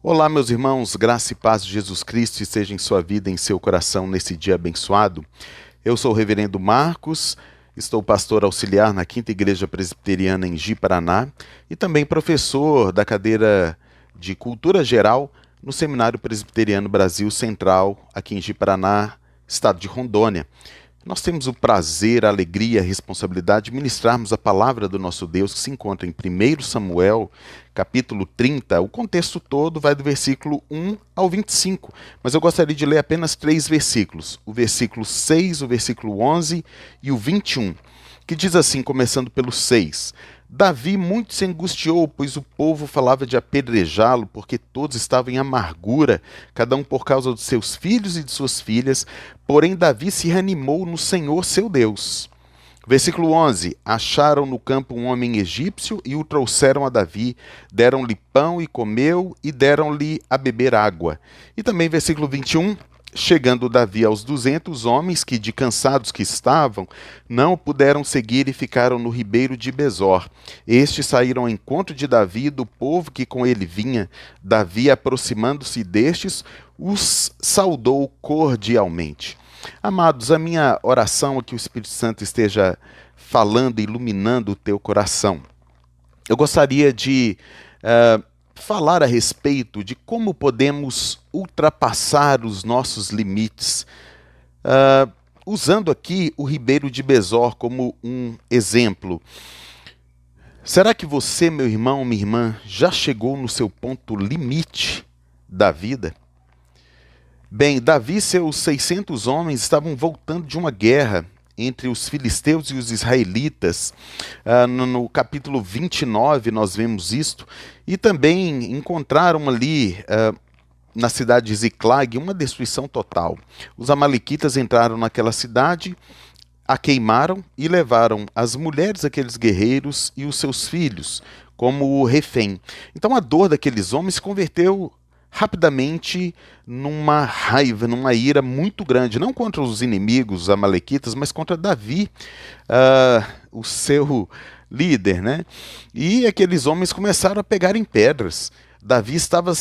Olá, meus irmãos, graça e paz de Jesus Cristo esteja em sua vida, em seu coração, nesse dia abençoado. Eu sou o reverendo Marcos, estou pastor auxiliar na Quinta Igreja Presbiteriana em Ji-Paraná e também professor da cadeira de Cultura Geral no Seminário Presbiteriano Brasil Central, aqui em Ji-Paraná, estado de Rondônia. Nós temos o prazer, a alegria, a responsabilidade de ministrarmos a palavra do nosso Deus, que se encontra em 1 Samuel, capítulo 30. O contexto todo vai do versículo 1 ao 25, mas eu gostaria de ler apenas 3 versículos, o versículo 6, o versículo 11 e o 21, que diz assim, começando pelo 6. Davi muito se angustiou, pois o povo falava de apedrejá-lo, porque todos estavam em amargura, cada um por causa dos seus filhos e de suas filhas. Porém, Davi se reanimou no Senhor seu Deus. Versículo 11. Acharam no campo um homem egípcio e o trouxeram a Davi. Deram-lhe pão e comeu, e deram-lhe a beber água. E também versículo 21. Chegando Davi aos 200 homens que, de cansados que estavam, não o puderam seguir e ficaram no ribeiro de Besor. Estes saíram ao encontro de Davi e do povo que com ele vinha. Davi, aproximando-se destes, os saudou cordialmente. Amados, a minha oração é que o Espírito Santo esteja falando e iluminando o teu coração. Eu gostaria de falar a respeito de como podemos ultrapassar os nossos limites, usando aqui o ribeiro de Besor como um exemplo. Será que você, meu irmão, minha irmã, já chegou no seu ponto limite da vida? Bem, Davi e seus 600 homens estavam voltando de uma guerra entre os filisteus e os israelitas. No capítulo 29 nós vemos isto. E também encontraram ali, na cidade de Ziclag, uma destruição total. Os amalequitas entraram naquela cidade, a queimaram e levaram as mulheres daqueles guerreiros e os seus filhos como refém. Então a dor daqueles homens se converteu rapidamente numa raiva, numa ira muito grande, não contra os inimigos, os amalequitas, mas contra Davi, o seu líder, né? E aqueles homens começaram a pegar em pedras. Davi estava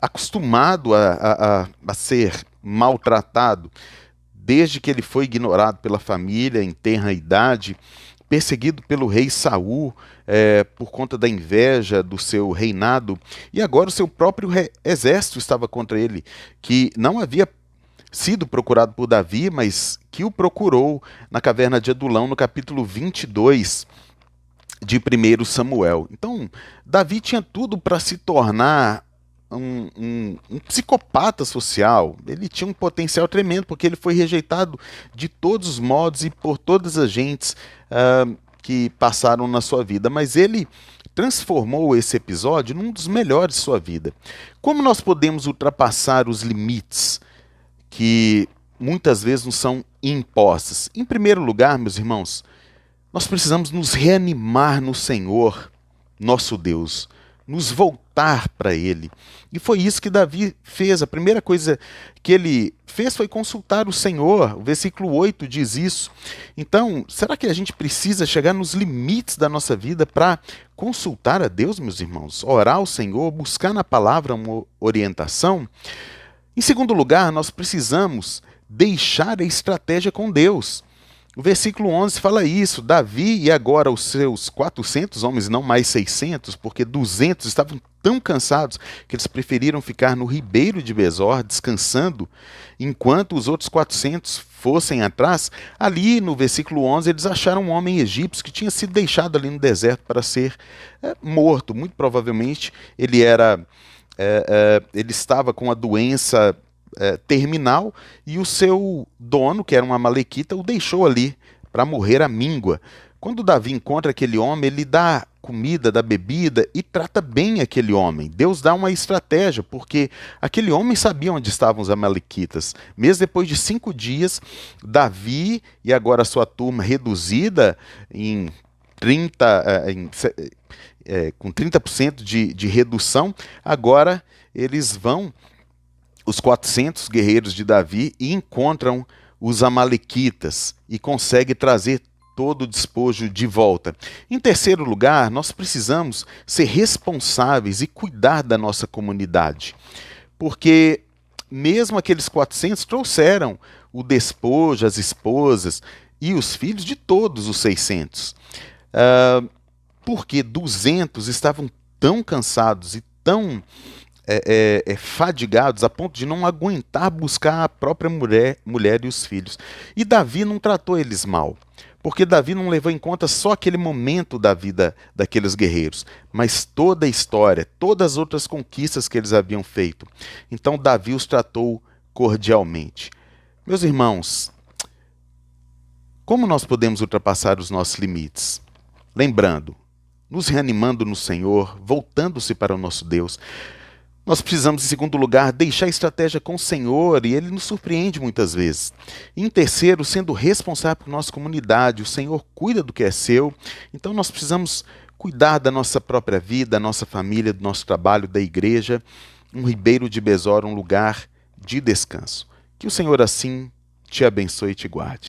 acostumado a ser maltratado, desde que ele foi ignorado pela família em tenra idade, perseguido pelo rei Saul por conta da inveja do seu reinado, e agora o seu próprio exército estava contra ele, que não havia sido procurado por Davi, mas que o procurou na caverna de Adulão, no capítulo 22 de 1 Samuel. Então, Davi tinha tudo para se tornar um psicopata social. Ele tinha um potencial tremendo, porque ele foi rejeitado de todos os modos e por todas as gentes que passaram na sua vida, mas ele transformou esse episódio num dos melhores de sua vida. Como nós podemos ultrapassar os limites que muitas vezes nos são impostos? Em primeiro lugar, meus irmãos, nós precisamos nos reanimar no Senhor, nosso Deus, nos voltar para Ele. E foi isso que Davi fez. A primeira coisa que ele fez foi consultar o Senhor. O versículo 8 diz isso. Então, será que a gente precisa chegar nos limites da nossa vida para consultar a Deus, meus irmãos? Orar ao Senhor, buscar na palavra uma orientação? Em segundo lugar, nós precisamos deixar a estratégia com Deus. O versículo 11 fala isso. Davi e agora os seus 400 homens, não mais 600, porque 200 estavam tão cansados que eles preferiram ficar no ribeiro de Besor, descansando, enquanto os outros 400 fossem atrás. Ali no versículo 11 eles acharam um homem egípcio que tinha sido deixado ali no deserto para ser morto. Muito provavelmente ele estava com a doença terminal, e o seu dono, que era um amalequita, o deixou ali para morrer à míngua. Quando Davi encontra aquele homem, ele dá comida, dá bebida e trata bem aquele homem. Deus dá uma estratégia, porque aquele homem sabia onde estavam os amalequitas. Mesmo depois de 5 dias, Davi e agora a sua turma reduzida em 30, com 30% de redução, agora eles vão, os 400 guerreiros de Davi, e encontram os amalequitas e conseguem trazer todo o despojo de volta. Em terceiro lugar, nós precisamos ser responsáveis e cuidar da nossa comunidade, porque mesmo aqueles 400 trouxeram o despojo, as esposas e os filhos de todos os 600. Porque 200 estavam tão cansados e tão fadigados a ponto de não aguentar buscar a própria mulher e os filhos. E Davi não tratou eles mal, porque Davi não levou em conta só aquele momento da vida daqueles guerreiros, mas toda a história, todas as outras conquistas que eles haviam feito. Então Davi os tratou cordialmente. Meus irmãos, como nós podemos ultrapassar os nossos limites? Lembrando, nos reanimando no Senhor, voltando-se para o nosso Deus. Nós precisamos, em segundo lugar, deixar a estratégia com o Senhor, e Ele nos surpreende muitas vezes. E em terceiro, sendo responsável por nossa comunidade, o Senhor cuida do que é seu, então nós precisamos cuidar da nossa própria vida, da nossa família, do nosso trabalho, da igreja, um ribeiro de Besor, um lugar de descanso. Que o Senhor assim te abençoe e te guarde.